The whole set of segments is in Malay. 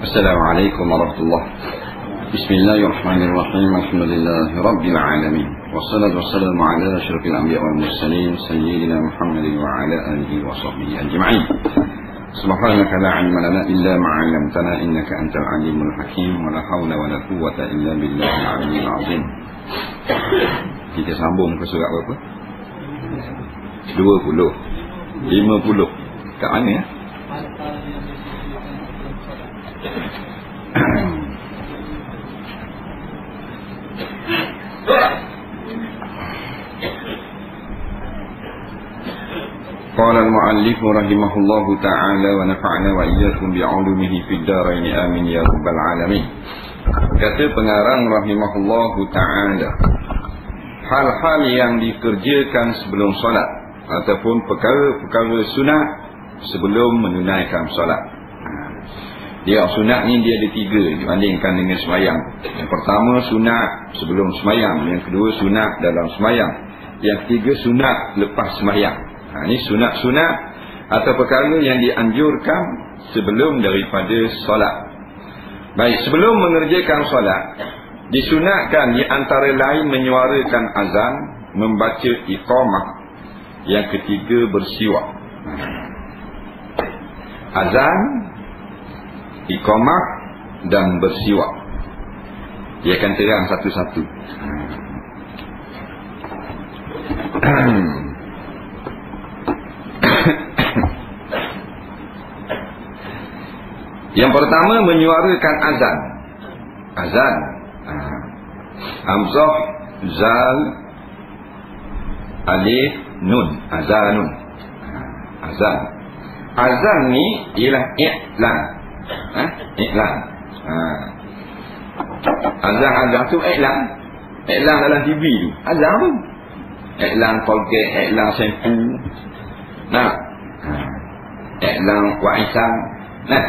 Assalamualaikum warahmatullahi wabarakatuh. Bismillahirrahmanirrahim. Alhamdulillahi rabbil alamin. Wassalatu wassalamu ala asyrafil anbiya wal mursalin sayyidina Muhammadin wa ala alihi wa sahbihi ajma'in. Subhanaka la ilma lana illa ma 'allamtana innaka antal alimul hakim wa la haula wa la quwwata illa billahil aliyyil azim. Kita sambung ke surat berapa? 50. Kat mana ya? قال المؤلف رحمه الله تعالى ونفعنا وإياكم بعلومه في الدارين آمين يا رب العالمين. Kata pengarang rahimahullahu ta'ala, hal-hal yang dikerjakan sebelum solat ataupun perkara-perkara sunat sebelum menunaikan solat. Dia sunat ni dia ada 3 dibandingkan dengan semayang. Yang pertama sunat sebelum semayang, yang kedua sunat dalam semayang, yang ketiga sunat lepas semayang. Ini sunat-sunat atau perkara yang dianjurkan sebelum daripada solat. Baik, sebelum mengerjakan solat disunatkan di antara lain menyuarakan azan, membaca iqamah, yang ketiga bersiwak. Azan, iqamah dan bersiwak. Dia akan terang satu-satu. Yang pertama menyuarakan azan. Azan, hamzah, zal, alif, nun, azanun. Azan. Azan ni ialah i'lan. Iklan. Azan tu iklan. Iklan dalam TV tu azan tu. Iklan Colgate, iklan shampoo. Nah. Iklan waisan. Nah.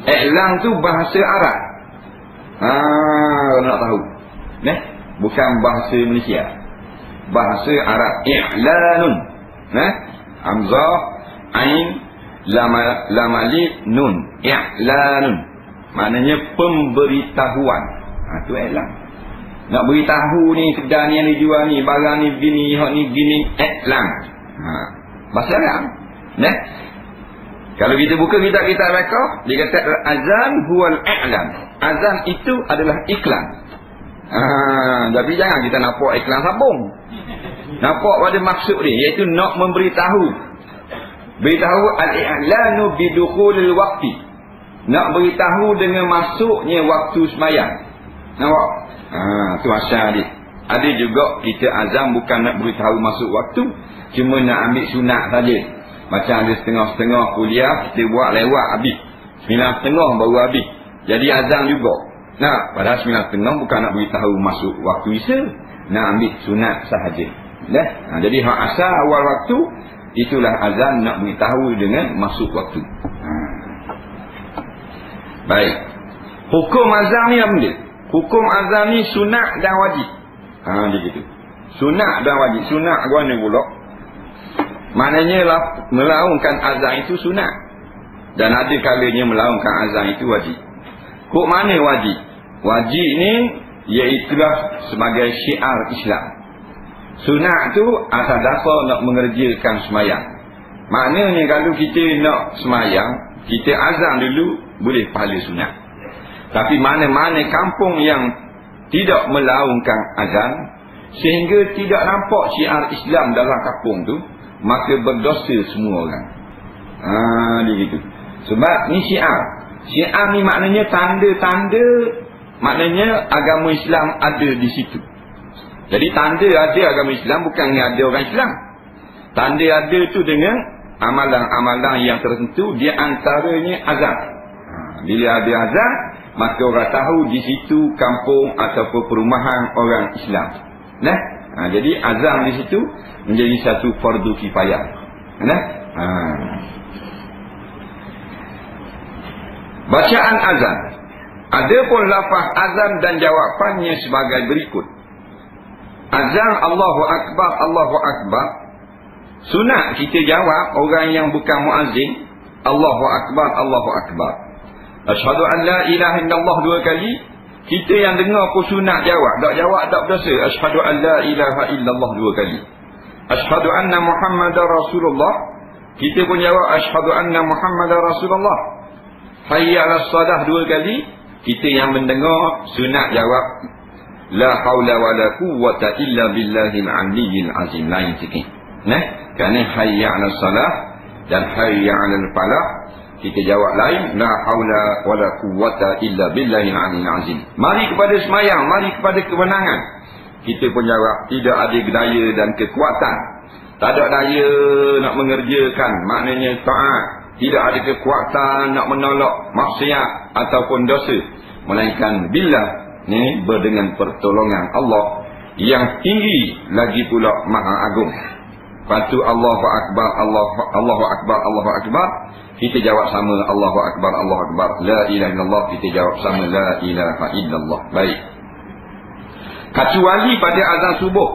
Iklan tu bahasa Arab. Nak tahu. Nah, bukan bahasa Malaysia. Bahasa Arab. I'lanun. Nah, hamzah, ain, lam alif, nun, i'lanun. Maknanya pemberitahuan. Tu i'lan. Nak beritahu ni kedai ni yang dijual ni, barang ni begini, hak ni begini, i'lan. Bahasa Arab. Nah. Kalau kita buka kitab-kitab mereka, dia kata azan huwal i'lan. Azan itu adalah iklan. Tapi jangan kita nampak iklan sabung. Nampak pada maksud dia, iaitu nak memberitahu. Beritahu al-i'lanu bidukhulil waqti. Nak beritahu dengan masuknya waktu semayang. Nampak? Tu asal dia. Ada juga kita azam bukan nak beritahu masuk waktu, cuma nak ambil sunat saja. Macam ada setengah-setengah kuliah kita buat lewat habis. 9.30 baru habis. Jadi azam juga. Nah, padahal 9.30 bukan nak beritahu masuk waktu isya, nak ambil sunat sahaja. Jadi hak asal awal waktu itulah azan nak beritahu dengan masuk waktu. Baik. Hukum azan ni apa dia? Hukum azan ni sunat dan wajib. Dia gitu. Sunat dan wajib. Sunat gua ni pula. Maknanya melaungkan azan itu sunat. Dan ada kalanya melaungkan azan itu wajib. Kok mana wajib? Wajib ni iaitulah sebagai syiar Islam. Sunat tu asal dasar nak mengerjakan semayang. Maknanya kalau kita nak semayang, kita azan dulu boleh pahala sunat. Tapi mana-mana kampung yang tidak melaungkan azan, sehingga tidak nampak syiar Islam dalam kampung tu, maka berdosa semua orang. Dia gitu. Sebab ni syiar. Syiar ni maknanya tanda-tanda, maknanya agama Islam ada di situ. Jadi tanda ada agama Islam bukannya ada orang Islam. Tanda ada tu dengan amalan-amalan yang tertentu, di antaranya azan. Bila ada azan, maka orang tahu di situ kampung ataupun perumahan orang Islam. Jadi azan di situ menjadi satu fardu kifayah. Bacaan azan. Adapun lafaz azan dan jawapannya sebagai berikut. Azan Allahu Akbar, Allahu Akbar. Sunat kita jawab orang yang bukan muazzin, Allahu Akbar, Allahu Akbar. Asyhadu an la ilaha illallah 2 kali. Kita yang dengar pun sunat jawab. Tak jawab tak berdosa. Asyhadu an la ilaha illallah 2 kali. Asyhadu anna Muhammadar Rasulullah. Kita pun jawab asyhadu anna Muhammadar Rasulullah. Hayya 'alas salah 2 kali. Kita yang mendengar sunat jawab la haula wala quwwata illa billahil aliyyil azim. Lain sikit. Kerana hayya 'alas salah dan hayya 'alal falah, kita jawab lain, la haula wala quwwata illa billahil aliyyil azim. Mari kepada semayang, mari kepada kemenangan. Kita pun jawab tidak ada daya dan kekuatan. Tak ada daya nak mengerjakan, maknanya taat. Tidak ada kekuatan nak menolak maksiat ataupun dosa, melainkan billah, ni berdengan pertolongan Allah yang tinggi lagi pula maha agung. Lepas tu Allahu Akbar, Allahu Akbar, Allahu Akbar. Kita jawab sama Allahu Akbar, Allahu Akbar. La ilaha illallah, kita jawab sama la ilaha illallah. Baik. Kecuali pada azan subuh,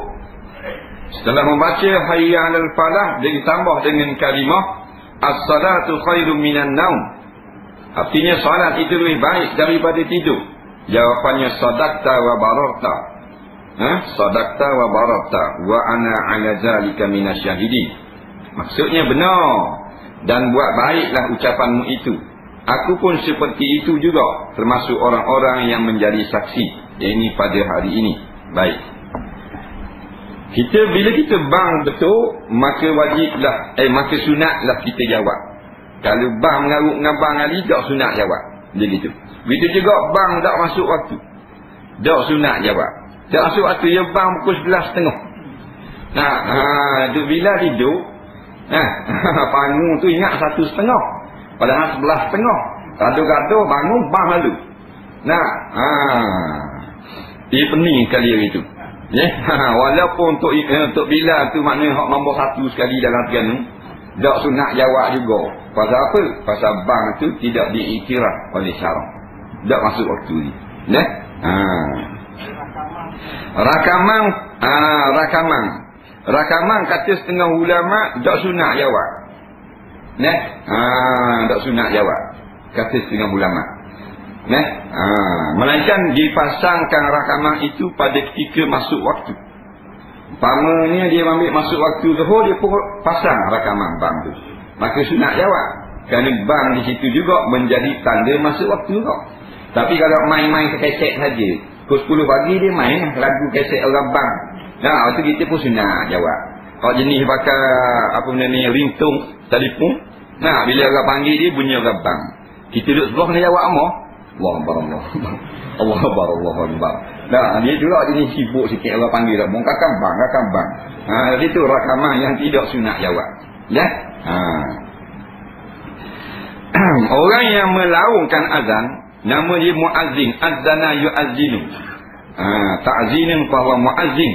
setelah membaca hayya 'alal falah, dia ditambah dengan kalimah as-salatu khairum minan naum. Artinya salat itu lebih baik daripada tidur. Jawapannya sadaqta wa bararta. Sadaqta wa bararta wa ana 'ala zalika minasyahidin. Maksudnya benar dan buat baiklah ucapanmu itu. Aku pun seperti itu juga, termasuk orang-orang yang menjadi saksi. Ini pada hari ini. Baik. Bila kita bang betul, maka wajiblah, maka sunatlah kita jawab. Kalau bang mengarut dengan bang Ali, tak sunat jawab. Dia gitu. Begitu juga bang tak masuk waktu, tak sunat jawab. Tak masuk waktu, ya bang pukul 11.30. Duk bila tidur, bangun tu ingat 1.30. Padahal 11.30. Gaduh-gaduh bangun bang lalu. Dia pening kali hari itu. Walaupun untuk bila tu maknanya hak nombor 1 sekali dalam pian tu, tak sunat jawab juga. Pasal apa? Pasal bang tu tidak diiktiraf oleh syarak. Tak masuk waktu ni. Rakaman kata setengah ulama tak sunat jawab. Tak sunat jawab, kata setengah ulama. Melainkan dipasangkan rakaman itu pada ketika masuk waktu. Umpamanya dia ambil masuk waktu zuhur, dia pun pasang rakaman bang tu, maka sunat jawab. Kerana bang di situ juga menjadi tanda masuk waktu juga. Tapi kalau main-main keset saja, pukul 10 pagi dia main lagu keset orang bang, itu kita pun sunat jawab. Kalau jenis pakai apa benda ni, ringtone telefon, bila orang panggil dia bunyi orang bang, kita duduk sebelah kena jawab apa? Allah Akbar, Allah Akbar, Allah Akbar. Dia juga jenis sibuk sikit orang panggil dah, kakak bang. Jadi tu rakaman yang tidak sunat jawab. Orang yang melaungkan azan, nama dia muazzin. Azana yu'azzinu. Ta'zinin bahwa muazzin,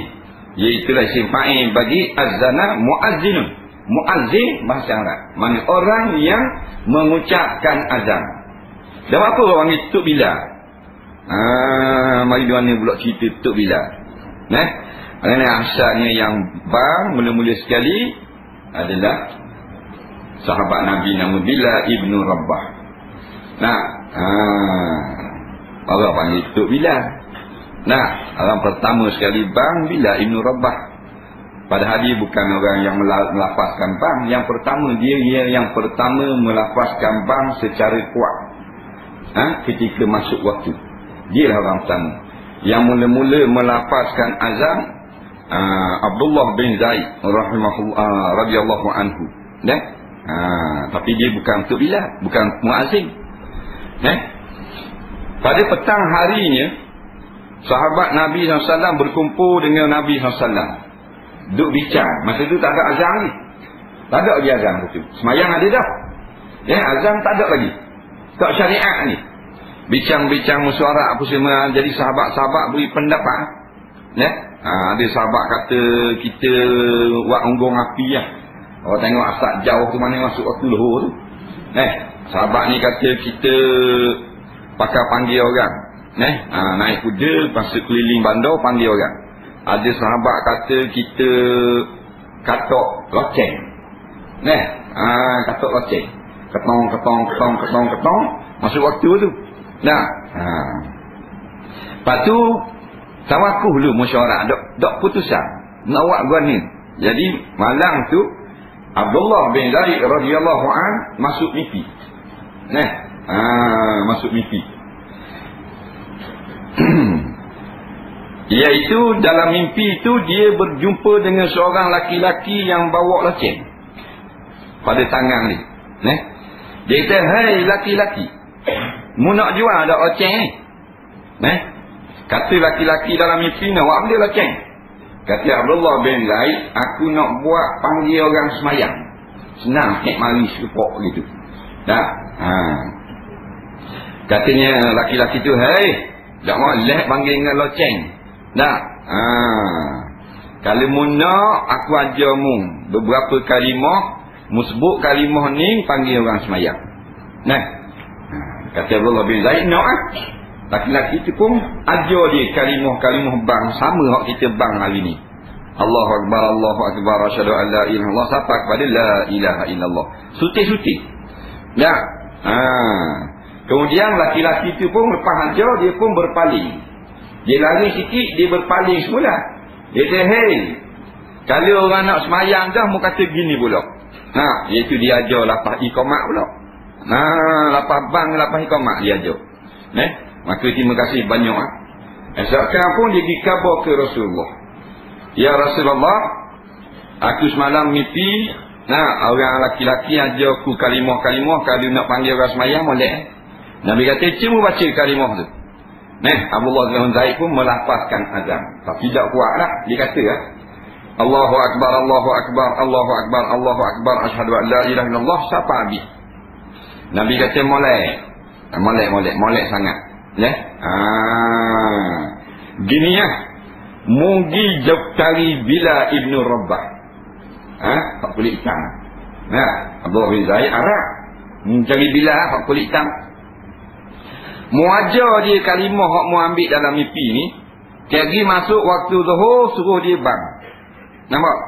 iaitulah isim fa'il bagi azana muazzinun. Muazzin bahasa Arab, mana orang yang mengucapkan azan. Dan apa orang panggil Tok Bilal? Mari mana pula cerita Tok Bilal. Kerana asalnya yang bang mula-mula sekali adalah sahabat Nabi nama Bilal ibnu Rabah. Orang panggil Tok Bilal. Orang pertama sekali bang Bilal ibnu Rabah. Padahal dia bukan orang yang melafazkan bang. Yang pertama dia yang pertama melafazkan bang secara kuat. Ketika masuk waktu, dia lah orang pertama. Yang mula-mula melafazkan azan Abdullah bin Zaid radhiyallahu anhu. Tapi dia bukan Tok Bilal, bukan muazzin. Pada petang harinya, sahabat Nabi SAW berkumpul dengan Nabi SAW, duduk bincang. Masa tu tak ada azan ni, tak ada lagi azan tu. Semayang ada dah, azan tak ada lagi. Tak syariat ni. Bincang-bincang mesyuarat apa semua. Jadi sahabat-sahabat beri pendapat. Ada sahabat kata kita buat unggung api lah. Orang tengok asap jauh tu mana masuk waktu luhur tu. Sahabat ni kata kita pakai panggil orang. Naik kuda, masuk keliling bandar panggil orang. Ada sahabat kata kita katok loceng. Katok loceng. Ketong. Masuk waktu tu. Nah. Lepas tu tawakuh dulu musyawarah. Dok putusan. Nak buat gua ni. Jadi malam tu Abdullah bin Zaid radhiyallahu an masuk mimpi. Masuk mimpi. Iaitu dalam mimpi itu dia berjumpa dengan seorang laki-laki yang bawa loceng pada tangan ni. Dia kata, "Hai laki-laki, mu nak jual tak loceng ni?" Kata laki-laki dalam mimpi, "Nak buat apa dia loceng?" Kata Abdullah bin Zaid, "Aku nak buat panggil orang semayang. Senang, kek mari sekepok gitu." Katanya laki-laki tu, "Hei, tak mau leh panggil dengan loceng. Kalau mu nak, aku ajar mu beberapa kalimah, mu sebut kalimah ni panggil orang semayang." Kata Abdullah bin Zaid, "Nak Laki-laki tu pun ajar dia kalimah-kalimah bang sama hak kita bang hari ni. Allahu Akbar, Allahu Akbar, asyhadu an la ilaha illallah, sampai kepada la ilaha illallah. Suti-suti. Kemudian laki-laki tu pun lepas ajar dia pun berpaling. Dia lari sikit, dia berpaling semula. Dia kata, "Hei, kalau orang nak semayang dah mu kata gini pula." Iaitu dia ajar lapah iqamah pula. Lapah bang, lapah iqamah dia ajar. Maka terima kasih banyak. Esokkan pun dia pergi khabar ke Rasulullah. "Ya Rasulullah, aku semalam mimpi orang laki-laki ajar aku kalimah-kalimah, kalau nak panggil orang semayang boleh." Nabi kata, "Cuma baca kalimah tu." Abdullah bin Zaid pun melafazkan azan. Tapi tidak kuat lah. Dia kata Allahu Akbar, Allahu Akbar, Allahu Akbar, Allahu Akbar, asyhadu an la ilaha illallah, sampai habis. Nabi kata molek sangat. Gini Mugi Jaftari bila Ibnu Rabbah. Pak kulit hitam. Abdullah bin Zaid Arab mencari bila pak kulit hitam. Muajar dia kalimah hak mu ambil dalam mimpi ni. Kaki masuk waktu zuhur suruh dia bang. Nampak?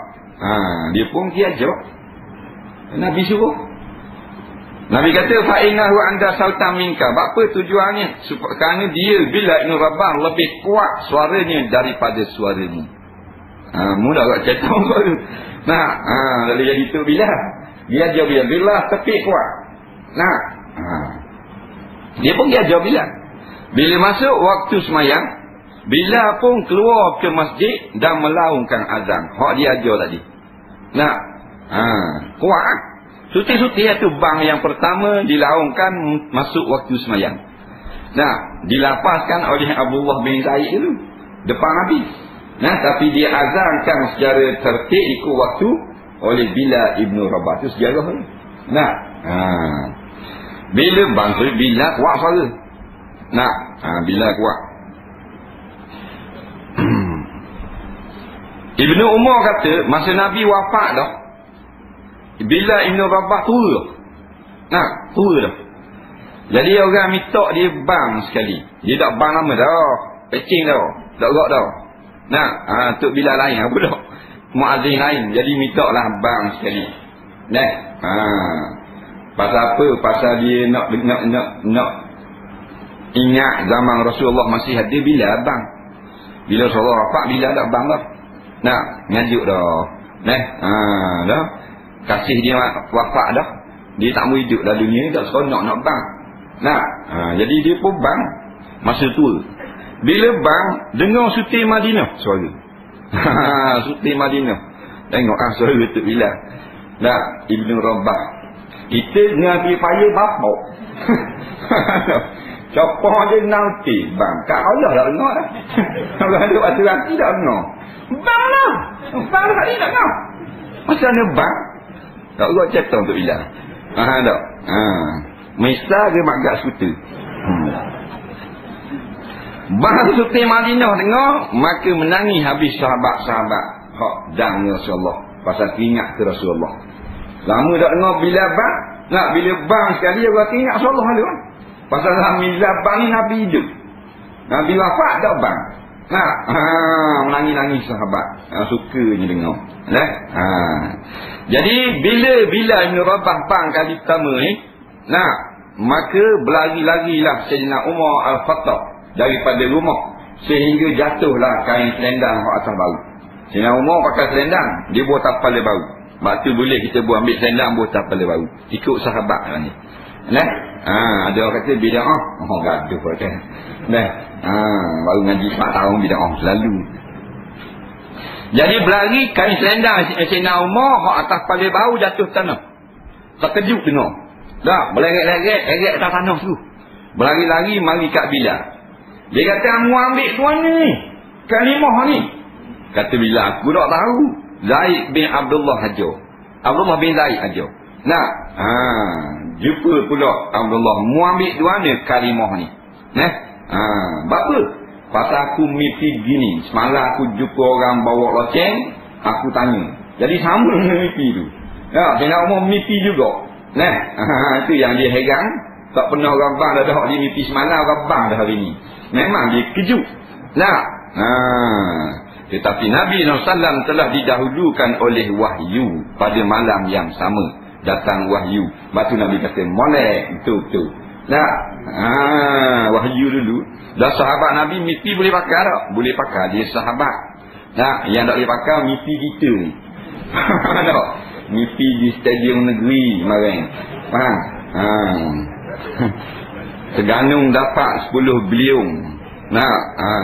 Dia pun dia ajar. Nabi suruh. Nabi kata, "Fa'inahu anda sautam minka." Apa tujuannya? Kerana dia bila Ibn Rabbah lebih kuat suaranya daripada suaramu. Mudah tak cerita tu. Lalu jadi tu bila. Dia ajar bila tepi kuat. Dia pun dia ajar bila. Bila masuk waktu semayang, bila pun keluar ke masjid dan melaungkan azan. Hak dia ajar tadi. Kuat. Suti-suti itu bang yang pertama dilaungkan masuk waktu semayang. Dilapaskan oleh Abdullah bin Zaid itu depan Nabi. Tapi dia azankan secara tertib ikut waktu oleh Bilal Ibn Rabah. Itu sejarah ni. Bila bang Bilal kuat suara. Bilal kuat. Ibnu Umar kata masa Nabi wafat dah, bila Ibn Rabbah tua. Tua dah. Jadi orang minta dia bang sekali. Dia tak bang lama dah. Pecing dah. Tak gerak dah. Tok bila lain apa dah. Muazzin lain. Jadi minta lah bang sekali. Pasal apa? Pasal dia nak ingat zaman Rasulullah masih ada bila bang. Bila Rasulullah wafat bila tak bang dah. Ngajuk dah. Dah. Kasih dia wafat dah. Dia tak mau hidup dalam dunia ni, tak seronok nak bang. Jadi dia pun bang masa tua. Bila bang, dengar suti Madinah suara. Suti Madinah. Tengok suara tu bila. Ibn Rabbah. Kita dengan pergi payah bapak. Copong je nanti bang. Kat Allah tak dengar dah. Kalau ada waktu lagi tak dengar. Bang lah. Bang tadi tak dengar. Macam mana bang? Tak buat cerita untuk bila. Tak. Mesta ke magat skuter. Bang suti Madinah dengar, maka menangis habis sahabat-sahabat hak dan Rasulullah. Pasal teringat ke Rasulullah. Lama tak dengar bila bang. Bila bang sekali orang teringat Rasulullah ada. Pasal bila bang ni Nabi hidup. Nabi wafat tak bang. Menangis-nangis sahabat. Sukanya dengar. Jadi bila Ibn Rabbah bang kali pertama ni, maka berlari-larilah Sayyidina Umar Al-Khattab daripada rumah, sehingga jatuhlah kain selendang atas bahu. Sayyidina Umar pakai selendang, dia buat tapal dia bahu. Sebab tu boleh kita buat ambil selendang, buat tapal dia bahu. Ikut sahabat lah ni. Nah, ada orang kata bid'ah. Gaduh kan. Nah, baru ngaji 4 tahun bid'ah selalu. Jadi berlari kain selendang Sayyidina Umar hak atas kepala bahu jatuh tanah. Terkejut dengar. Dah, berleret-leret atas tanah tu. Berlari-lari mari kat Bilal. Dia kata, "Mu ambil tuan ni. Kalimah ni." Kata Bilal, "Aku tak tahu. Zaid bin Abdullah hajar. Abdullah bin Zaid hajar." Nah, jumpa pula Abdullah, "Mu ambil tuan ni kalimah ni." Nah, apa? Pasal aku mimpi gini. Semalam aku jumpa orang bawa loceng, aku tanya. Jadi sama dengan mimpi tu. Ya, Sayyidina Umar mimpi juga. Nah, itu yang dia heran. Tak pernah orang bang dah dia mimpi semalam, orang bang dah hari ni. Memang dia kejut. Nah, tetapi Nabi SAW telah didahulukan oleh wahyu pada malam yang sama. Datang wahyu. Lepas tu Nabi kata, "Molek." Betul-betul. Nah, wahyu dulu. Dah sahabat Nabi mimpi boleh pakai tak? Boleh pakai, dia sahabat. Nah, yang tak boleh pakai mimpi kita ni. Tak? Mimpi di stadium negeri kemarin. Faham? Teganung dapat 10 bilion. Nah,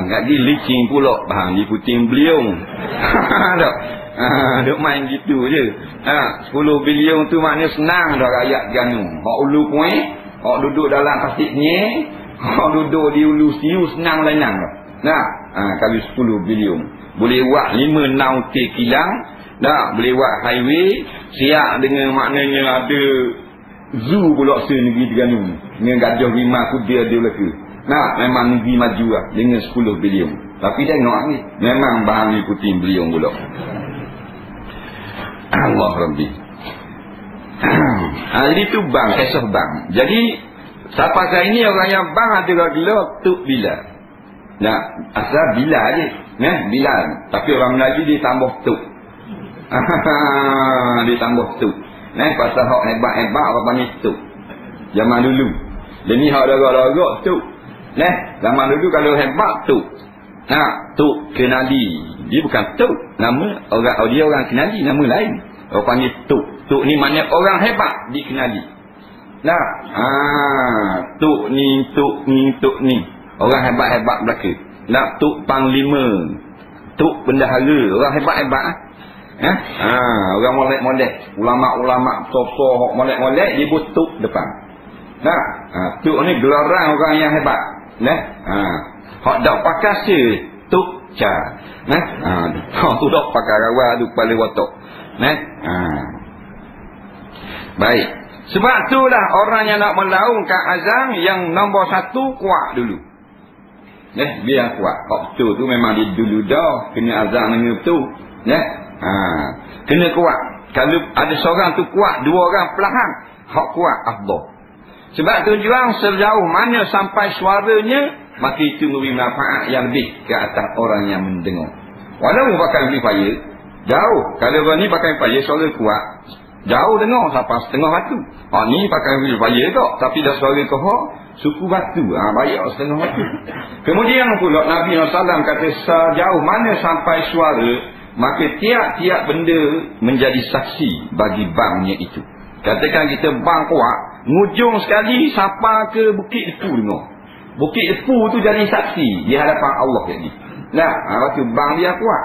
ngaji licin pula. Faham? Di puting beliung. Tak? Duk main gitu je. 10 bilion tu maknanya senang dah rakyat Teganung. Hak ulu kuih, hak duduk dalam tasik ni, hak duduk di ulu siu senang lainang dah. Nah, kali 10 bilion. Boleh buat 5 nautik kilang. Dah, boleh buat highway. Siap dengan maknanya ada zoo pula se-negeri Terengganu. Dengan gajah rimau kuda dia belaka. Nah, memang negeri maju lah. Dengan 10 bilion. Tapi tengok ni, memang bahan ni puting bilion pula. Allah Rabbi. Jadi tu bang, kisah bang. Jadi sampai sekarang ini orang yang bang ada gelar Tuk Bilal. Nah, asal Bilal je. Bilal. Tapi orang Melayu dia tambah Tuk. Dia tambah Tuk. Pasal hak hebat-hebat orang panggil Tuk. Zaman dulu. Dia ni hak darah-darah Tuk. Zaman dulu kalau hebat Tuk. Tuk Kenali. Dia bukan Tuk. Nama orang, dia orang Kenali, nama lain. Orang panggil Tuk. Tuk ni maknanya orang hebat dikenali. Nah, Tuk ni. Orang hebat-hebat belaka. Nak Tuk Panglima. Tuk Bendahara. Orang hebat-hebat. Orang molek-molek. Ulama-ulama sosok molek-molek dia buat Tuk depan. Nah, Tuk ni gelaran orang yang hebat. Hak dak pakai se Tuk Cha. Tu dak pakai rawa tu kepala watak. Baik. Sebab itulah orang yang nak melaungkan azam yang nombor 1 kuat dulu. Biar kuat. Hak betul tu memang dia dulu dah kena azam dengan betul. Kena kuat. Kalau ada seorang tu kuat, 2 orang perlahan, hak kuat afdal. Sebab tujuan sejauh mana sampai suaranya, maka itu memberi manfaat yang lebih ke atas orang yang mendengar. Walaupun pakai amplifier jauh. Kalau orang ni pakai amplifier suara kuat, jauh dengar sampai setengah batu. Ni pakai amplifier tak, tapi dah suara kohor suku batu. Bayar setengah batu. Kemudian pula Nabi SAW kata sejauh mana sampai suara, maka tiap-tiap benda menjadi saksi bagi bangnya itu. Katakan kita bang kuat, ngujung sekali sampai ke Bukit Depu dengar. Bukit Depu tu jadi saksi di hadapan Allah jadi. Lepas tu bang dia kuat.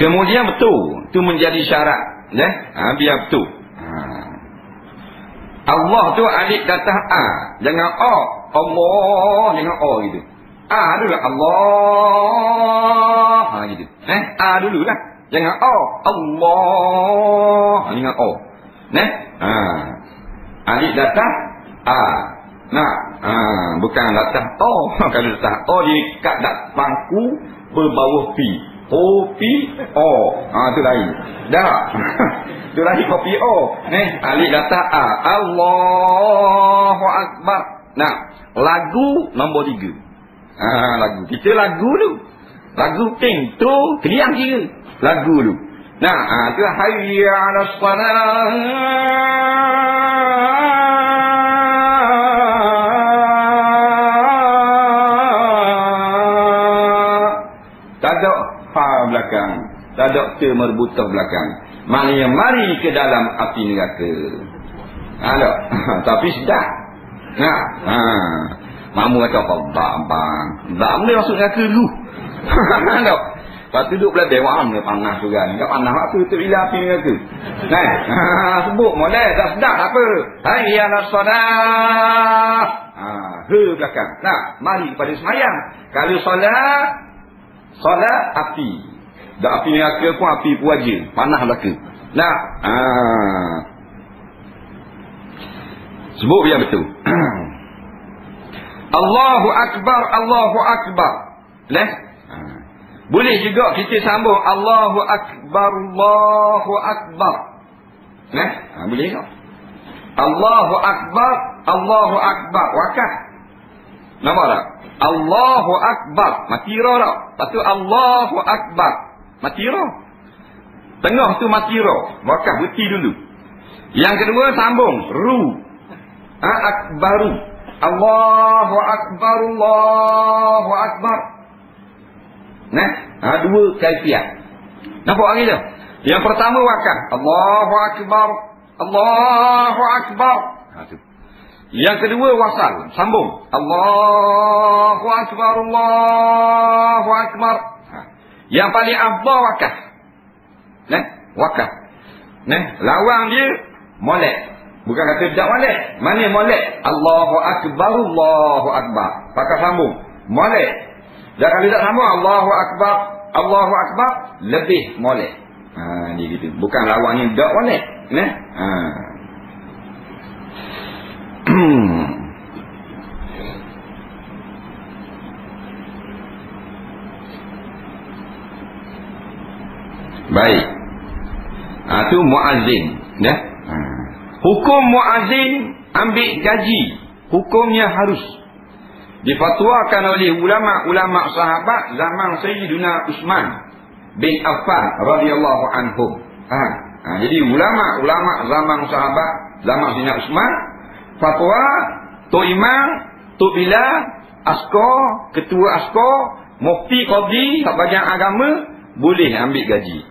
Kemudian betul, tu menjadi syarat. Biar betul. Allah tu alif datang A, jangan A. Allah dengan A gitu. A dulu Allah. Gitu. A dulu lah. Jangan A. Allah dengan A. Alif datang A. Bukan datang A. Kalau datang A dia kat pangku berbawah P. O P O. Tu lain. Dah. Tu lain kopi O. Alif datang A. Allahu Akbar. Lagu nombor 3. Lagu. Kita lagu tu. Lagu ting tu keliang kira. Lagu tu. Nah, itu hayya 'alas salah. Tak ada ha belakang, tak ada ta merbutah belakang. Maknanya mari ke dalam api neraka. Ada. Tapi sedap. Nah, mamu kata bang. Bang ni masuk neraka dulu. Tak. Lepas tu duduk belah wang dia panas juga. Tak panas apa tu bila api neraka. Kan? Sebut model tak sedap apa. Hayya 'alas salah. Belakang. Nah, mari kepada semayang. Kalau solat api. Dak api neraka pun api puaja. Panas belaka. Nah, sebut biar betul. Allahu Akbar, Allahu Akbar. Nah, boleh juga kita sambung Allahu Akbar, Allahu Akbar. Nah, boleh tak? Allahu Akbar, Allahu Akbar. Wakaf. Nampak tak? Allahu Akbar. Mati roh tak? Lepas tu Allahu Akbar. Mati roh. Tengah tu mati roh. Wakaf berhenti dulu. Yang kedua sambung ru. Akbaru. Allahu Akbar, Allahu Akbar. Nah, dua kaifiat. Nampak lagi tu? Yang pertama wakaf. Allahu Akbar, Allahu Akbar. Tu. Yang kedua wasal, sambung. Allahu Akbar, Allahu Akbar. Yang paling afdal wakaf. Nah, wakaf. Nah, lawang dia molek. Bukan kata tidak molek. Mana molek? Allahu Akbar, Allahu Akbar. Pakai sambung. Molek. Dan kalau tak sambung Allahu Akbar, Allahu Akbar, lebih molek. Dia gitu. Bukan lawangnya tidak molek. Nah. Baik. Tu muazzin, ya. Hukum muazzin ambil gaji. Hukumnya harus difatwakan oleh ulama-ulama sahabat zaman Sayyidina Uthman bin Affan radhiyallahu anhum. Jadi ulama-ulama zaman sahabat zaman Sayyidina Uthman fatwa tok imam, tok bilal, askar, ketua askar, mufti, qadi, bahagian agama boleh ambil gaji.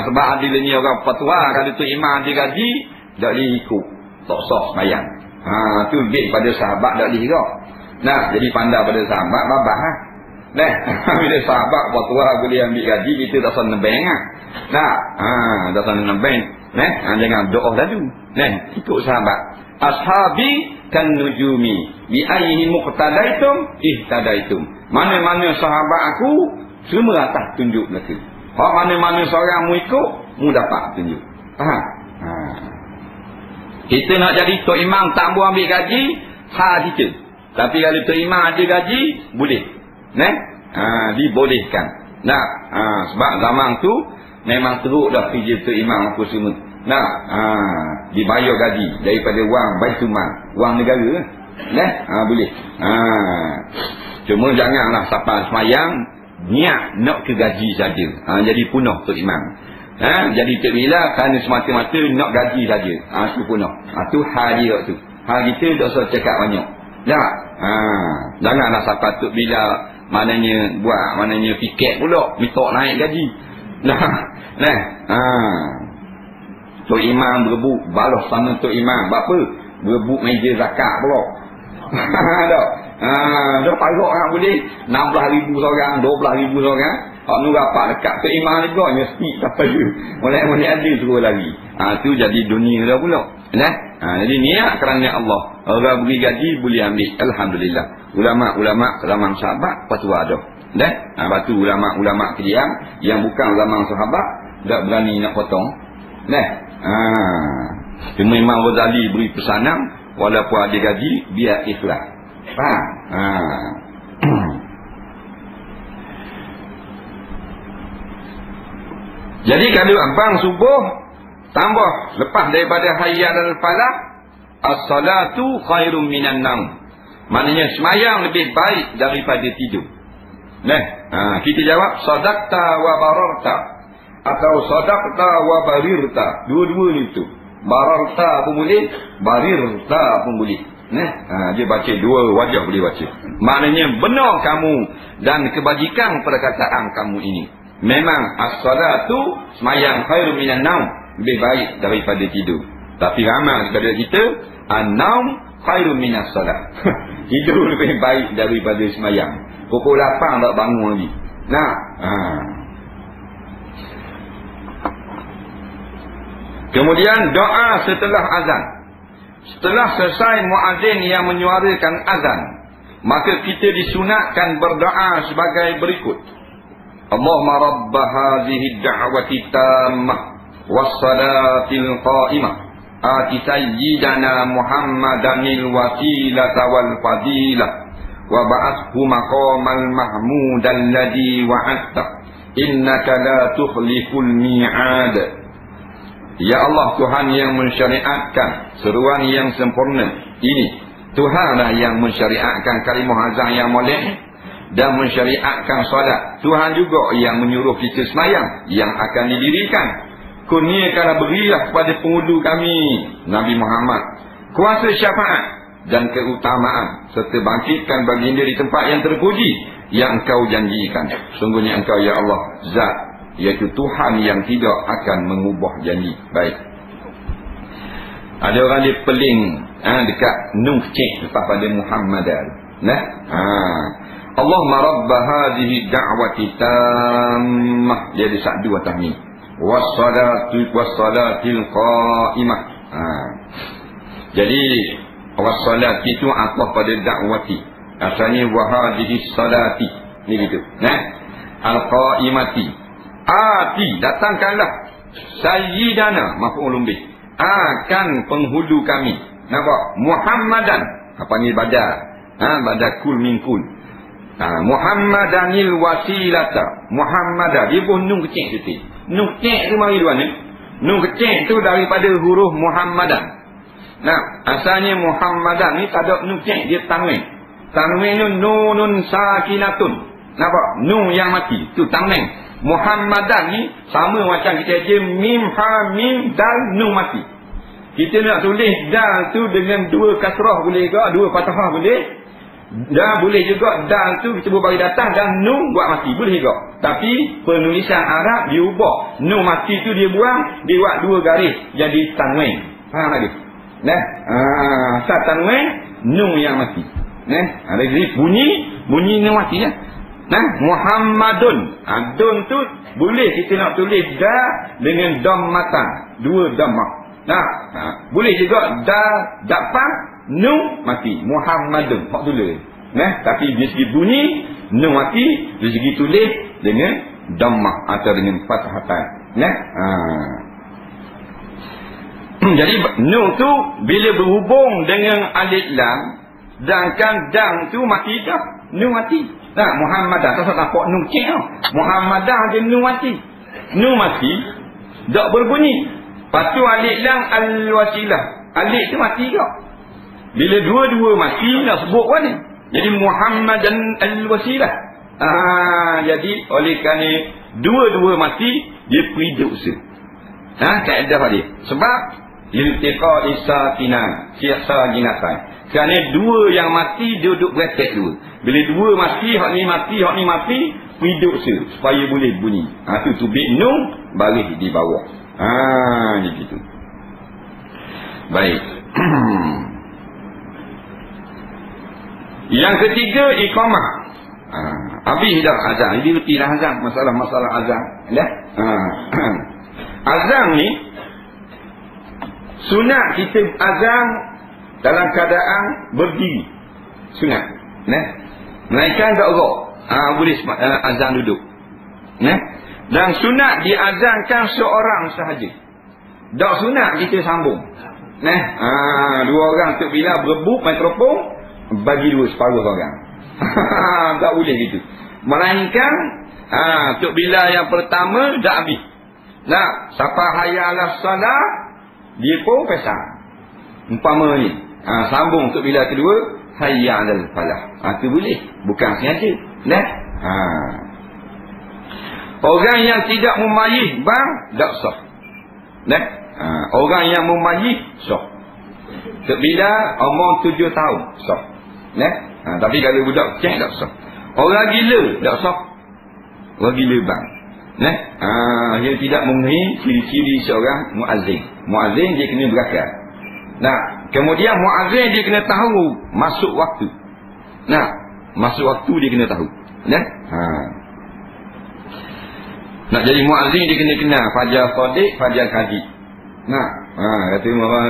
Sebab adilnya orang fatwa kalau tok imam ambil gaji tak boleh ikut, tak sah sembahyang. Tu lebih pada sahabat tak boleh juga. Nah, jadi pandai pada sahabat babah. Nah, bila sahabat fatwa boleh ambil gaji, kita tak sah nebeng. Nah, tak sah nebeng. Nah, jangan doa dulu. Nah, ikut sahabat. Ashabi kan nujumi, bi ayyihi muqtadaitum ihtadaitum. Mana-mana sahabat aku semua atas tunjuk mereka. Hak mana-mana seorang mu ikut, mu dapat tunjuk. Faham? Kita nak jadi tok imam tak boleh ambil gaji, kita. Tapi kalau tok imam ada gaji, boleh. Nah, dibolehkan. Nah, sebab zaman tu memang teruk dah kerja tok imam apa semua. Nah, dibayar gaji daripada wang Baitul Mal, wang negara. Nah, boleh. Cuma janganlah sampai semayang niat nak ke gaji saja. Jadi punah tok imam. Jadi tak bila kerana semata-mata nak gaji saja. Tu punah. Tu hal dia tu. Hal kita tak usah cakap banyak. Tak. Janganlah sampai tok bila maknanya piket pula minta naik gaji. Nah. Tok imam berebut balas sama tok imam. Apa? Berebut meja zakat pula. Tak. Dah parok orang boleh 16,000 seorang, 12,000 seorang. Hak nu rapat dekat tok imam juga mesti sampai tu. Mulai ada suruh lari. Tu jadi dunia dah pula. Nah. Jadi niat kerana Allah. Orang beri gaji boleh ambil. Alhamdulillah. Ulama-ulama zaman sahabat fatwa ada. Dah. Batu ulama-ulama kediam yang bukan zaman sahabat tak berani nak potong. Nah. Cuma Imam Ghazali beri pesanan walaupun ada gaji biar ikhlas. Faham? Jadi kalau abang subuh tambah lepas daripada hayya al falah, as-salatu khairum minan naum. Maknanya sembahyang lebih baik daripada tidur. Nah, kita jawab sadaqta wa bararta. atau sadaqta wa barirta. Dua-dua ni tu. Bararta pun boleh, barirta pun boleh. Dia baca dua wajah boleh baca. Maknanya benar kamu dan kebajikan perkataan kamu ini. Memang as-salatu semayang khairu minan naum, lebih baik daripada tidur. Tapi ramai daripada kita an-naum khairu minas salat. Tidur lebih baik daripada semayang. Pukul 8 tak bangun lagi. Kemudian doa setelah azan. Setelah selesai muazzin yang menyuarakan azan, maka kita disunatkan berdoa sebagai berikut. Allahumma rabb hadhihi ad-da'wati tammah was-salatil qa'imah ati sayyidana Muhammadanil wasilata wal fadilah wa ba'athu maqamal mahmudal ladzi wa'adta innaka la tukhliful mi'ad. Ya Allah, Tuhan yang mensyariatkan seruan yang sempurna ini. Tuhanlah yang mensyariatkan kalimah azan yang molek dan mensyariatkan solat. Tuhan juga yang menyuruh kita semayang yang akan didirikan. Kurniakanlah, berilah kepada penghulu kami Nabi Muhammad kuasa syafaat dan keutamaan, serta bangkitkan baginda di tempat yang terpuji yang Engkau janjikan. Sungguhnya Engkau ya Allah zat, iaitu Tuhan yang tidak akan mengubah janji. Baik. Ada orang dia peling dekat nun kecil lepas pada Muhammadan. Allahumma rabb hadhihi da'wati tammah. Dia ada satu atas ni. Wassalatil qa'imah. Jadi wassalat itu apa pada da'wati. Asalnya wahadihi salati. Ni gitu. Al-qa'imati. Ati, datangkanlah sayyidana maf'ulun bih, akan penghulu kami. Nampak? Muhammadan, panggil badal. Badakul minkul. Muhammadanil wasilata. Muhammadan, dia pun nun kecil sikit. Nun kecil tu mari luar ni. Nun kecil tu daripada huruf Muhammadan. Asalnya Muhammadan ni tak ada nun kecil, dia tanwin. Tanwin tu nunun sakinatun. Nampak? Nun yang mati, tu tanwin. Muhammadan ni sama macam kita aja mim ha mim dal nun mati. Kita nak tulis dal tu dengan dua kasrah boleh ke, dua fathah boleh. Dan boleh juga dal tu kita buat bagi datang dan nun buat mati boleh juga. Tapi penulisan Arab diubah. Nun mati tu dia buang, dia buat dua garis jadi tanwin. Faham lagi? Asal tanwin nun yang mati. Ada bunyi nun mati ya. Muhammadun. Dun tu boleh kita nak tulis da dengan dhammatan, dua dhammah. Boleh juga da dapat nun mati. Muhammadun hak tulis. Tapi dari segi bunyi nun mati, dari segi tulis dengan dhammah atau dengan fathatan. Jadi nun tu bila berhubung dengan alif lam, sedangkan dang tu mati dah, nun mati. Muhammadan tak nampak nun cik tau. Muhammadan dia nun mati. Nun mati tak berbunyi. Lepas tu alif lam al-wasilah. Alif tu mati tak. Bila dua-dua mati nak sebut apa ni? Jadi Muhammadan al-wasilah. Jadi oleh kerana dua-dua mati, dia periuk se. Kaedah dia. Sebab iltiqa isakinan, siasa jinatan. Kerana dua yang mati dia duduk bracket dua. Bila dua mati, hak ni mati, hidup supaya boleh bunyi. Tu tubik nun baris di bawah. Begitu. Baik. Yang ketiga iqamah. Habis dah azan. Jadi reti dah azan, masalah-masalah azan. Azan ni sunat kita azan dalam keadaan berdiri. Sunat. Melainkan tak roh. Boleh azan duduk. Dan sunat diazankan seorang sahaja. Tak sunat kita sambung. Dua orang tu bila berebut mikrofon, bagi dua separuh orang. Tak boleh gitu. Melainkan Tok Bilal yang pertama dah habis. Siapa hayya 'alas salat, dia pun pesan. Umpama ni, sambung Tok Bilal kedua, hayya 'alal falah. Itu boleh, bukan sengaja. Orang yang tidak memayih bang tak sah. Orang yang memayih sah. Bila umur 7 tahun sah. Tapi kalau budak kecil tak sah. Orang gila tak sah. Orang gila bang. Dia tidak memenuhi ciri-ciri seorang muazzin. Muazzin dia kena berakal. Kemudian muazzin dia kena tahu masuk waktu. Masuk waktu dia kena tahu. Nak jadi muazzin dia kena kenal fajar sadiq, fajar kadhib. Kata orang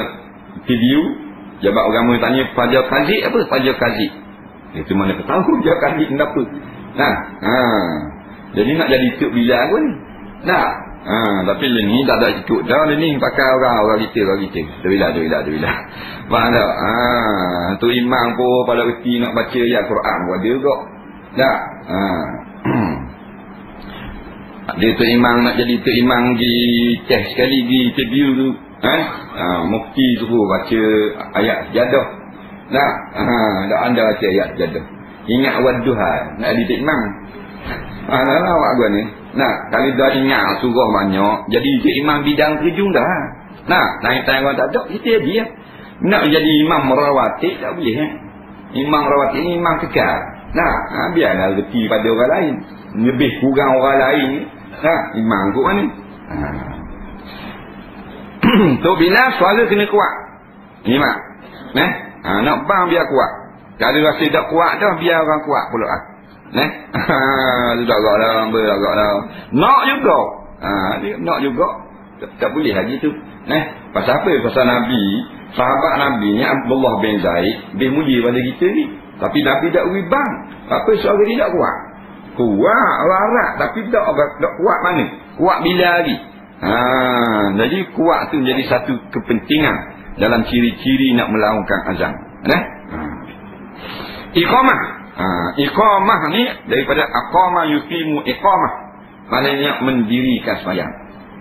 video jabat agama tanya fajar kadhib apa? Fajar kadhib. Itu mana kau tahu fajar kadhib kenapa? Jadi nak jadi tok bila pun. Tapi ni tak ada ikut dah ni pakai orang kita. Bila. Faham tak? Tu imam pun pada reti nak baca ayat Quran pun ada kok. Dia tu imam nak jadi tu imam di test sekali di interview tu. Mufti suruh baca ayat sejadah. Tak anda baca ayat sejadah. Ingat wadduha nak jadi tu imam. Awak gua ni. Kalau dah ingat surah banyak, jadi imam bidang terjun dah. Naik tayang tak ada, kita dia. Nak jadi imam rawatib tak boleh. Imam rawatib ni imam kekal. Biarlah reti pada orang lain. Lebih kurang orang lain. Imam kot ni. Tu bila suara kena kuat. Imam. Nak bang biar kuat. Kalau rasa tak kuat dah, biar orang kuat pula. Sudah agak dah. Nak juga. Nak juga. Tak boleh lagi tu. Pasal apa? Pasal Nabi, sahabat Nabi ni Abdullah bin Zaid lebih mulia pada kita ni. Tapi Nabi tak wibang. Apa suara dia tak kuat? Kuat larat tapi tak kuat mana? Kuat bila lagi? Jadi kuat tu menjadi satu kepentingan dalam ciri-ciri nak melakukan azan. Iqamah. Iqamah ni daripada aqama yuqimu iqamah. Maknanya mendirikan sembahyang.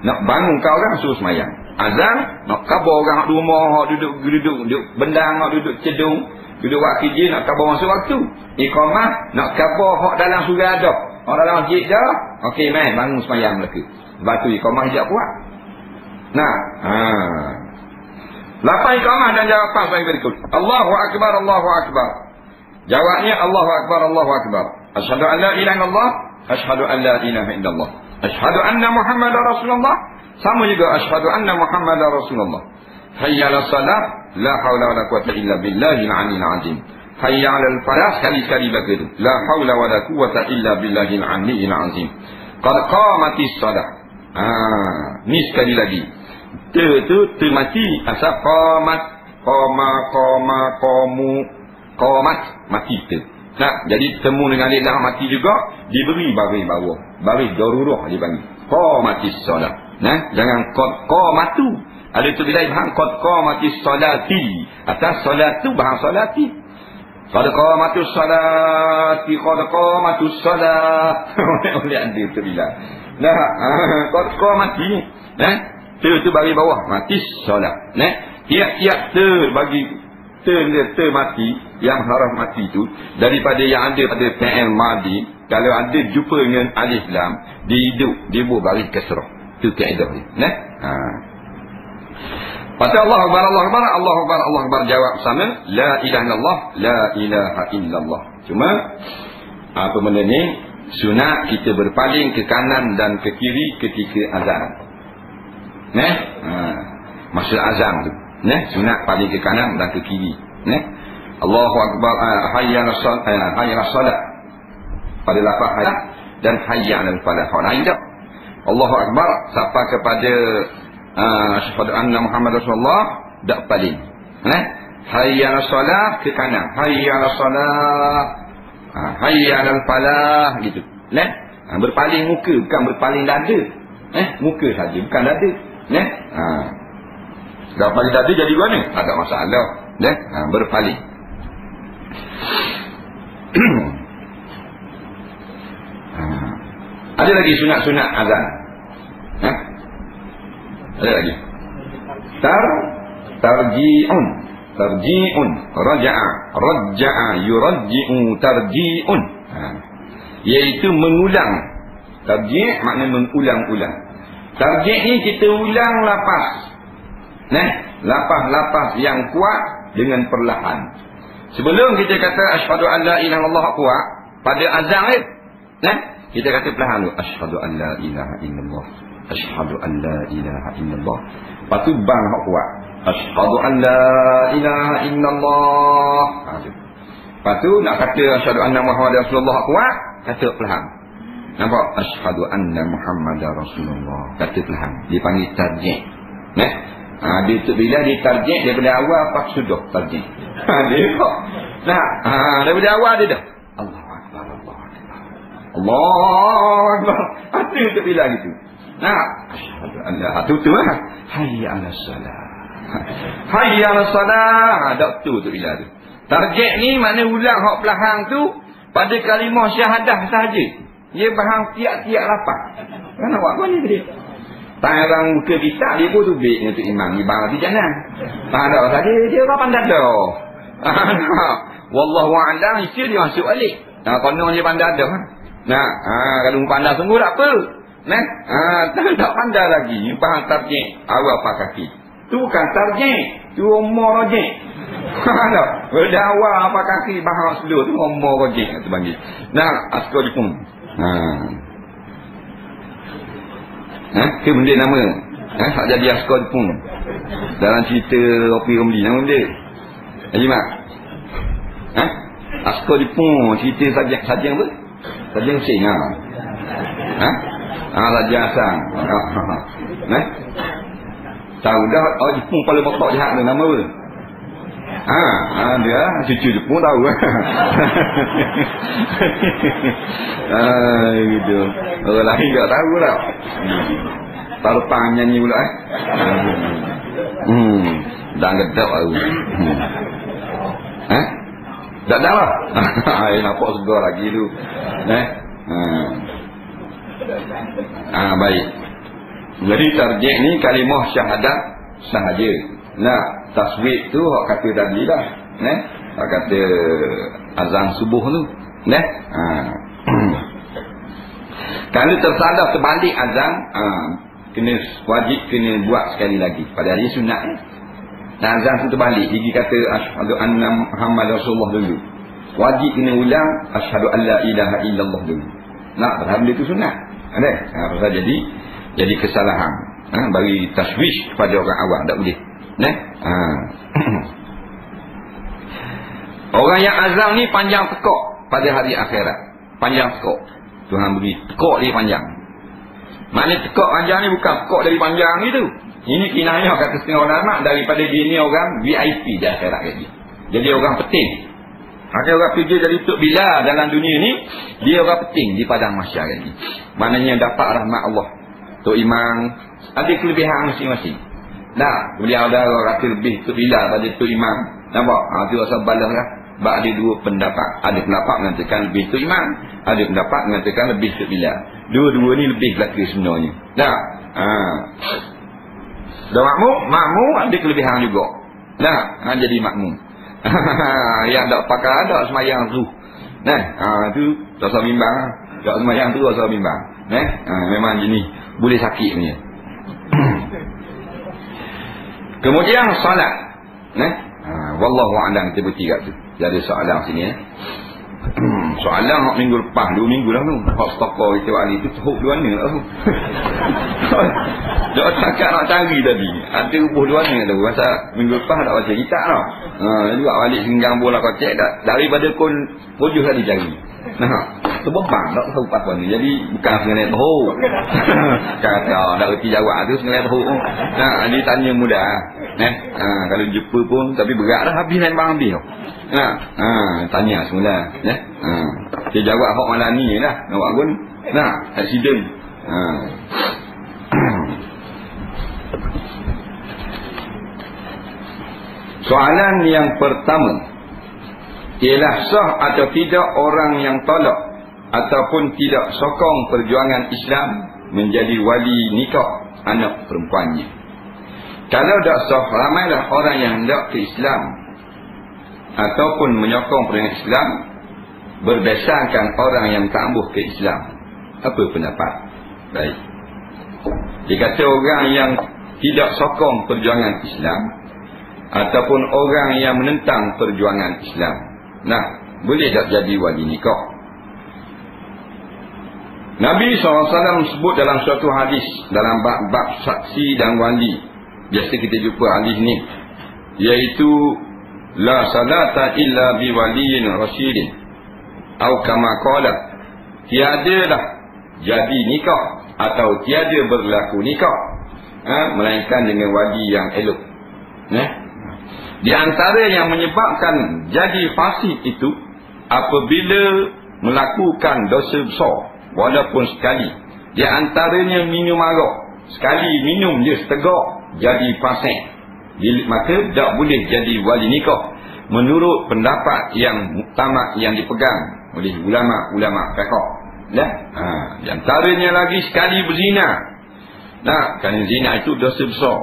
Nak bangun kau orang suruh sembahyang. Azan nak khabar orang hak rumah, hak duduk bendang, hak duduk cedung, duduk waktu je nak khabar masuk waktu. Iqamah nak khabar hak dalam surau dah. Hak dalam masjid dah. Okey mai bangun sembahyang mereka. Sebab tu iqamah dia kuat. Lapan iqamah dan jawapan sebagai berikut. Allahu akbar, Allahu akbar. Jawabnya Allahu akbar, Allahu akbar. Asyhadu an la ilaha illallah, asyhadu an la ilaha illallah. Asyhadu anna Muhammadar Rasulullah. Sama juga asyhadu anna Muhammadar Rasulullah. Hayya 'alas salat, la haula wala quwwata illa billahil 'aliyyil 'azim. Hayya 'alal falah, sekali-sekali begitu. La haula wala quwwata illa billahil 'aliyyil 'azim. Qad qamatis salah. Ni sekali lagi. Tu mati asal qamat, qamat mati tu. Jadi temu dengan lidah mati juga diberi baris bawah. Baris darurah dipanggil. Qamatis salat. Jangan qamatu. Ada tu bila bahang qamatis salati. Atas salat tu bahang salati. Qad qamatus salati, qad qamatus salat. Oleh anda tu bila. Qad qamati. Tu bagi bawah mati solat. Tiap-tiap bagi mati yang haraf mati tu daripada yang ada pada PM madi, kalau ada jumpa dengan alif lam dia buat baris kasrah. Tu kaedah dia. Pasal Allah akbar, Allah akbar, Allah akbar, Allah akbar jawab sama la ilaha illallah, la ilaha illallah. Cuma apa benda ni sunat kita berpaling ke kanan dan ke kiri ketika azan. Maksud azam tu. Sunat paling ke kanan dan ke kiri. Allahu akbar, hayya 'alas salat. Pada lafaz hayya dan hayya 'alal falah. Lain tak? Allahu akbar sampai kepada asyhadu anna Muhammad Rasulullah dak paling. Hayya 'alas salat ke kanan. Hayya 'alas salat. Hayya 'alal falah gitu. Berpaling muka bukan berpaling dada. Muka saja bukan dada. Dah paling tadi jadi mana? Ada masalah. Berpaling. Ada lagi sunat-sunat azan. Ada lagi. Tarji'un. Raja'a yurajji'u tarji'un. Iaitu mengulang Tarjih maknanya mengulang-ulang. Tarjih ni kita ulang lapas. Lapas-lapas yang kuat dengan perlahan. Sebelum kita kata asyhadu an la ilaha illallah kuat pada azan ni, kita kata perlahan dulu, asyhadu an la ilaha illallah, asyhadu an la ilaha illallah. Lepas tu bang hak kuat, asyhadu an la ilaha illallah. Lepas tu nak kata asyhadu anna muhammadar rasulullah kuat, kata perlahan. Nampak? Asyhadu anna muhammadar rasulullah, kata perlahan. Dia panggil tarjih. Dia tu bila ditarjih daripada awal pas sudah tarjih. Dia kok. Daripada awal dia dah. Allahu akbar, Allahu akbar. Allahu akbar. Hati tu bila gitu. Asyhadu an la ilaha hayya 'alas salah. Hayya 'alas salah. Dak tu bila tu. Tarjih ni makna ulang hak perlahan tu pada kalimah syahadah saja. Dia bahang tiap-tiap lapan. Kan awak apa ni tadi? Tangan muka kita dia pun tubik dengan tu imam ni bang di jalan. Tak ada tadi dia orang pandai dah. Wallahu a'lam isi dia masuk balik. Konon dia pandai dah. Kalau pandai sungguh tak apa. Tak pandai lagi. Faham tarjih awal pak kaki. Tu bukan tarjih, tu umur rajih. Dah awal pak kaki bahang slow tu umur rajih tu panggil. Askar Jepun. Ke benda nama tak jadi askar Jepun dalam cerita Ropi Romli nama benda Haji Mak askar Jepun cerita sajang apa? Sajang Sing Raja Hassan tahu dah Jepun paling botak jahat tu nama apa? Dia cucu Jepun tahu gitu. Orang lain tak tahu lah. Tarpang nyanyi pula dah gedap baru. Tak dah lah. Nampak segar lagi tu. Baik. Jadi tarjih ni kalimah syahadat sahaja. Taswib tu hak kata tadi lah. Hak kata azan subuh tu. Kalau tersalah terbalik azan, kena wajib kena buat sekali lagi pada hari sunat. Azan tu terbalik, gigi kata asyhadu anna muhammadar rasulullah dulu. Wajib kena ulang asyhadu an la ilaha illallah dulu. Padahal dia tu sunat. Pasal jadi kesalahan. Bagi taswish kepada orang awam tak boleh. Orang yang azam ni panjang tekok pada hari akhirat. Panjang tekok. Tuhan beri tekok dia panjang. Maknanya tekok panjang ni bukan tekok dari panjang itu. Ini kinayah kata setengah ulama daripada dia ni orang VIP di akhirat lagi. Jadi orang penting. Ada orang kerja dari Tok Bilal dalam dunia ni, dia orang penting di padang mahsyar lagi. Maknanya dapat rahmat Allah. Tok Imam ada kelebihan masing-masing. Beliau ada orang kata lebih Tok Bilal pada Tok Imam. Nampak? Itu rasa balas lah. Sebab ada dua pendapat. Ada pendapat mengatakan lebih Tok Imam, ada pendapat mengatakan lebih Tok Bilal. Dua-dua ni lebih belaka sebenarnya. Dan makmum ada kelebihan juga. Jadi makmum. Yang tak pakai ada semayang tu. Tu tak usah bimbang. Tak semayang tu tak usah bimbang. Memang jenis boleh sakit punya. Kemudian solat. Wallahu a'lam, kita bertiga tu. Jadi soalan sini soalan hak minggu lepas 2 minggu dah tu. Hak stopper kita hari tu teruk dua mana lah tu. Dak cakap nak cari tadi. Ada ubuh dua mana tu. Masa minggu lepas tak baca kitab tau. Juga balik singgang bola kocek daripada kon pojuh tadi cari. Sebab bang tak tahu apa ni. Jadi bukan sengaja tahu. Kata tak reti jawab tu sengaja tahu. Dia tanya mudah. Kalau jumpa pun tapi berat dah habis lain bang habis. Tanya semula. Dia jawab hak malam ni lah. Nampak pun. Accident. Soalan yang pertama, ialah sah atau tidak orang yang tolak ataupun tidak sokong perjuangan Islam menjadi wali nikah anak perempuannya. Kalau tak sah, ramailah orang yang hendak ke Islam ataupun menyokong perjuangan Islam berdasarkan orang yang tak ambuh ke Islam. Apa pendapat? Baik. Dia kata orang yang tidak sokong perjuangan Islam ataupun orang yang menentang perjuangan Islam, nah, boleh tak jadi wali nikah? Nabi SAW sebut dalam suatu hadis dalam bab saksi dan wali, biasa kita jumpa hadis ni, iaitu la salata illa bi waliyin rasyidin atau kama qala, tiadalah jadi nikah atau tiada berlaku nikah melainkan dengan wali yang elok. Di antara yang menyebabkan jadi fasik itu apabila melakukan dosa besar walaupun sekali. Di antaranya minum arak. Sekali minum dia setegak jadi fasik. Maka tak boleh jadi wali nikah menurut pendapat yang muktamad yang dipegang oleh ulama-ulama fiqh. Di antaranya lagi sekali berzina. Kerana zina itu dosa besar.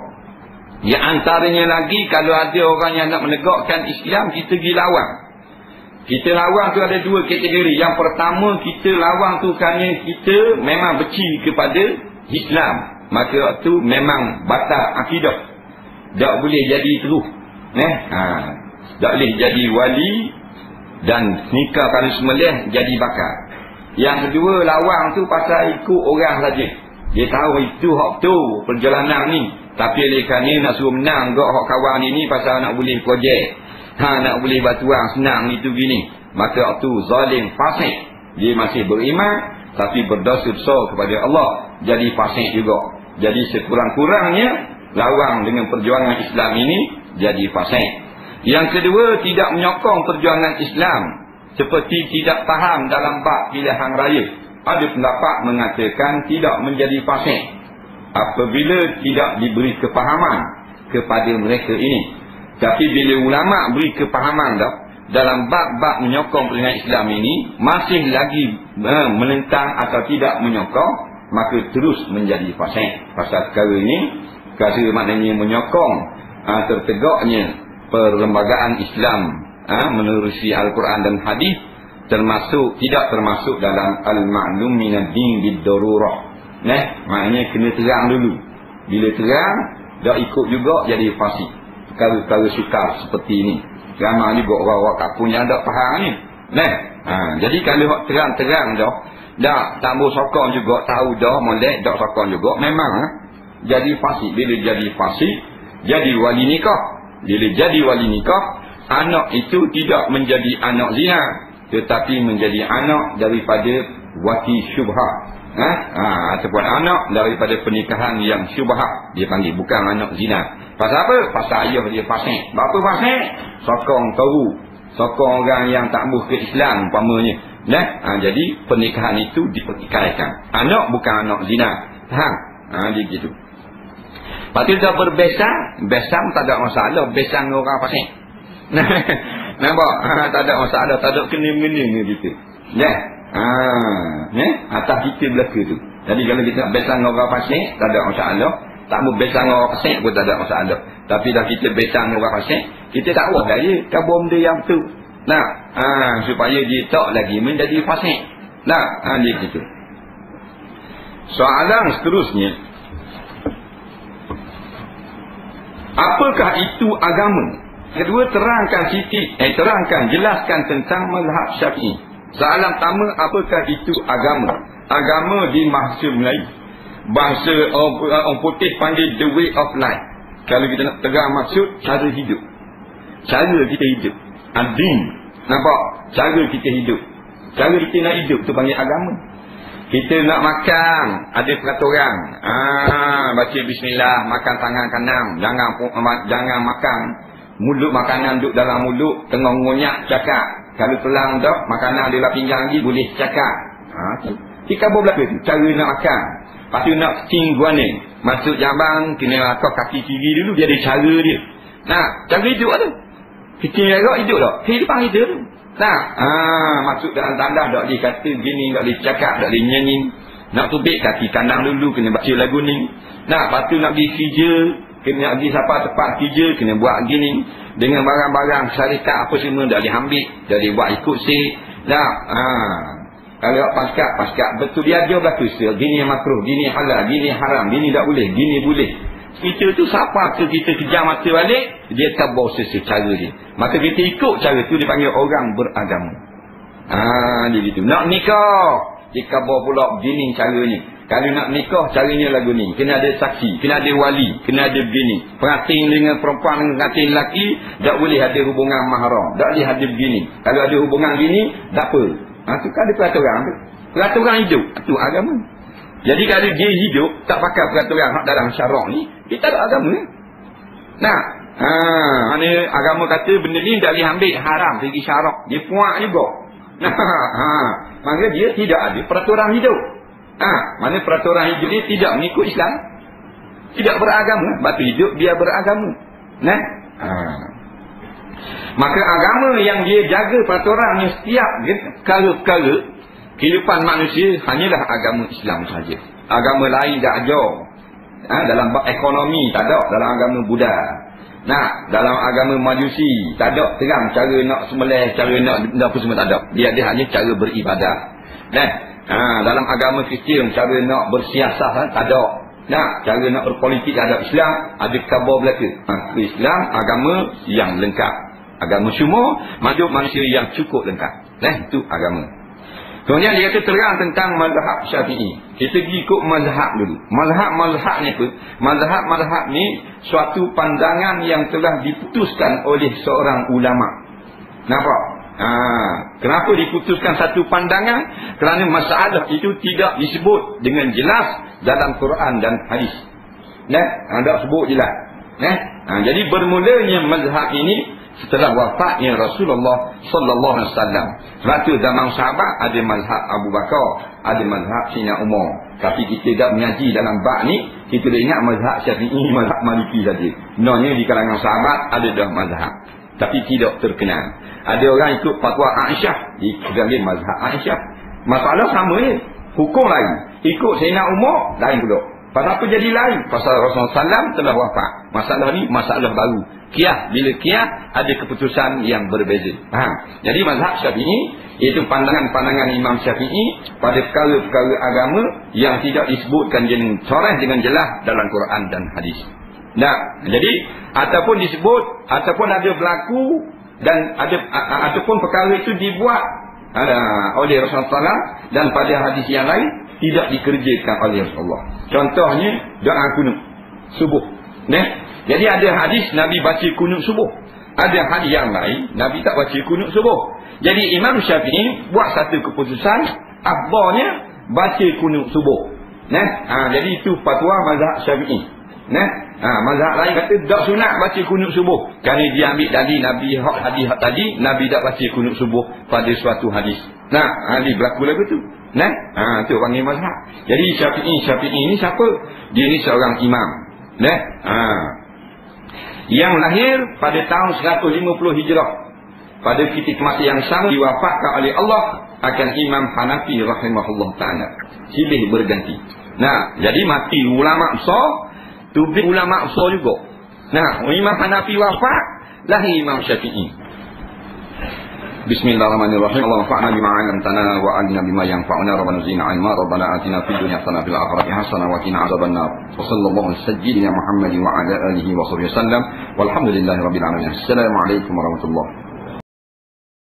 Di antaranya lagi kalau ada orang yang nak menegakkan Islam, kita pergi lawang. Kita lawang tu ada dua kategori. Yang pertama, kita lawang tu kerana kita memang benci kepada Islam, maka tu memang batal akidah, tak boleh jadi terus. Tak boleh jadi wali dan nikah kalau sembelih jadi bakal. Yang kedua, lawang tu pasal ikut orang saja. Dia tahu itu hak tu perjalanan ni, tapi oleh kerana nak suruh menang gak hak kawan ini pasal nak boleh projek, nak boleh batuang senang itu gini, maka tu zalim, fasik. Dia masih beriman tapi berdosa besar kepada Allah, jadi fasik juga. Jadi sekurang-kurangnya lawang dengan perjuangan Islam ini jadi fasik. Yang kedua, tidak menyokong perjuangan Islam, seperti tidak faham dalam bab pilihan raya. Ada pendapat mengatakan tidak menjadi fasik apabila tidak diberi kepahaman kepada mereka ini. Tapi bila ulama beri kepahaman dah dalam bab-bab menyokong perjuangan Islam ini, masih lagi menentang atau tidak menyokong, maka terus menjadi fasik. Pasal perkara ini, perkara maknanya menyokong tertegaknya perlembagaan Islam menerusi Al-Quran dan hadis, tidak termasuk dalam al-ma'lum minad din bid-darurah. Maknanya kena terang dulu. Bila terang, dah ikut juga jadi fasik. Perkara-perkara sukar seperti ini ramai juga orang-orang kampung yang tak faham ni. Jadi kalau terang-terang dah tambah sokong juga, tahu dah molek dah sokong juga, memang jadi fasik. Bila jadi fasik, jadi wali nikah. Bila jadi wali nikah, anak itu tidak menjadi anak zina, tetapi menjadi anak daripada wati syubhat, ataupun anak daripada pernikahan yang syubhat, dia panggil, bukan anak zina. Pasal apa? Pasal ayah dia fasik. Bapa fasik, sokong tahu, sokong orang yang tak buh ke Islam umpamanya. Jadi pernikahan itu dipertikaikan. Anak bukan anak zina. Dia gitu. Lepas tu dah berbesam tak ada masalah, besam orang fasik. Nampak? Tak ada masalah, tak ada kena-mengena kita. Atas kita belaka tu. Jadi kalau kita nak besang orang fasik, tak ada masalah. Tak mau besang orang fasik pun tak ada masalah. Tapi dah kita besang orang fasik, kita tak tahu dah dia kabur benda yang tu. Supaya dia tak lagi menjadi fasik. Dia gitu. Soalan seterusnya, apakah itu agama? Kedua, terangkan, jelaskan tentang mazhab Syafi'i. Soalan pertama, apakah itu agama? Agama di bahasa Melayu, bahasa orang putih panggil the way of life. Kalau kita nak tegar maksud, cara hidup. Cara kita hidup. Ad-din. Nampak? Cara kita hidup. Cara kita nak hidup tu panggil agama. Kita nak makan, ada peraturan. Baca bismillah, makan tangan kanan, jangan makan mulut, makanan duduk dalam mulut, tengah ngonyak cakap. Kalau telang dah, makanan ada dalam pinggang lagi, boleh cakap. Kita kabur belakang tu, cara nak makan. Lepas tu nak kencing guana, masuk jambang, kena akak kaki kiri dulu, dia ada cara dia. Cara hidup tu. Kencing agak hidup tak? Kehidupan kita tu. Masuk dalam tandas, tak boleh kata gini, tak boleh cakap, tak boleh nyanyi. Nak tubik kaki kanan dulu, kena baca lagu ni. Lepas tu nak pergi kerja, kena pergi sampai tempat kerja, kena buat gini. Dengan barang-barang syarikat apa semua, tak boleh ambil, tak boleh buat ikut sih. Kalau paskat betul dia berlaku gini yang makruh, gini halal, gini haram, gini tak boleh, gini boleh. Kita tu siapa ke kita kejar mata balik, dia tabur sesuai cara dia. Maka kita ikut cara tu dipanggil orang beragama. Dia gitu. Nak nikah, dia kabar pula begini caranya. Kalau nak nikah caranya lagu ni, kena ada saksi, kena ada wali, kena ada begini. Pengantin dengan perempuan dengan pengantin lelaki tak boleh ada hubungan mahram, tak boleh ada begini. Kalau ada hubungan gini tak apa. Tu kan ada peraturan tu. Peraturan hidup tu agama. Jadi kalau dia hidup tak pakai peraturan hak dalam syarak ni, kita tak ada agama. Nah, mana agama kata benda ni tak boleh ambil haram segi syarak. Dia puak juga. Maka dia tidak ada peraturan hidup. Mana peraturan hidup dia tidak mengikut Islam, tidak beragama. Batu hidup dia beragama. Nah, maka agama yang dia jaga peraturannya setiap perkara-perkara kehidupan manusia hanyalah agama Islam saja. Agama lain tak ada. Dalam bab ekonomi tak ada, dalam agama Buddha. Dalam agama Majusi tak ada terang cara nak sembelih, cara nak apa semua tak ada. Dia ada hanya cara beribadah. Dalam agama Kristian cara nak bersiasat tak ada. Cara nak berpolitik tak ada. Islam ada khabar belaka. Islam agama yang lengkap. Agama semua maksud manusia yang cukup lengkap. Itu agama. Kemudian dia kata terang tentang mazhab Syafi'i. Kita pergi ikut mazhab dulu. Mazhab ni apa? Mazhab ni suatu pandangan yang telah diputuskan oleh seorang ulama. Nampak? Kenapa diputuskan satu pandangan? Kerana masalah itu tidak disebut dengan jelas dalam Quran dan hadis. Tak sebut jelas. Jadi bermulanya mazhab ini setelah wafatnya Rasulullah sallallahu alaihi wasallam. Sebab tu zaman sahabat ada mazhab Abu Bakar, ada mazhab Sayyidina Umar. Tapi kita tak mengaji dalam bab ni, kita dah ingat mazhab Syafi'i, mazhab Maliki saja. Sebenarnya di kalangan sahabat ada dah mazhab, tapi tidak terkenal. Ada orang ikut fatwa Aisyah, dipanggil mazhab Aisyah. Masalah sama ni, hukum lain. Ikut Sayyidina Umar lain pula. Pasal apa jadi lain? Pasal Rasulullah SAW telah wafat. Masalah ni masalah baru. Qiyas, bila qiyas ada keputusan yang berbeza. Jadi mazhab Syafi'i iaitu pandangan-pandangan Imam Syafi'i pada perkara-perkara agama yang tidak disebutkan dengan jelas dalam Quran dan hadis. Jadi ataupun disebut ataupun ada berlaku dan ataupun perkara itu dibuat oleh Rasulullah SAW dan pada hadis yang lain tidak dikerjakan oleh Rasulullah. Contohnya doa kunut subuh. Jadi ada hadis Nabi baca kunut subuh. Ada hadis yang lain Nabi tak baca kunut subuh. Jadi Imam Syafi'i buat satu keputusan afdalnya baca kunut subuh. Jadi itu fatwa mazhab Syafi'i. Mazhab lain kata tak sunat baca kunut subuh. Kerana dia ambil dari Nabi hadis tadi Nabi tak baca kunut subuh pada suatu hadis. Dia berlaku lagu tu. Tu panggil mazhab. Jadi Syafi'i ni siapa? Dia ni seorang imam. Yang lahir pada tahun 150 Hijrah. Pada ketika masa yang sama diwafatkan oleh Allah akan Imam Hanafi rahimahullah ta'ala. Silih berganti. Jadi mati ulama besar, tubik ulama besar juga. Imam Hanafi wafat, lahir Imam Syafi'i. Bismillahirrahmanirrahim. Allahumma fa'na bima 'allamtana wa 'allimna bima yanfa'una rabbana zidna 'ilma rabbana atina fid dunya hasanah fil akhirati hasanah wa qina 'adzabannar. Wa sallallahu ala sayyidina Muhammadin wa ala alihi wa sahbihi wasallam. Walhamdulillahirabbil alamin. Assalamualaikum warahmatullahi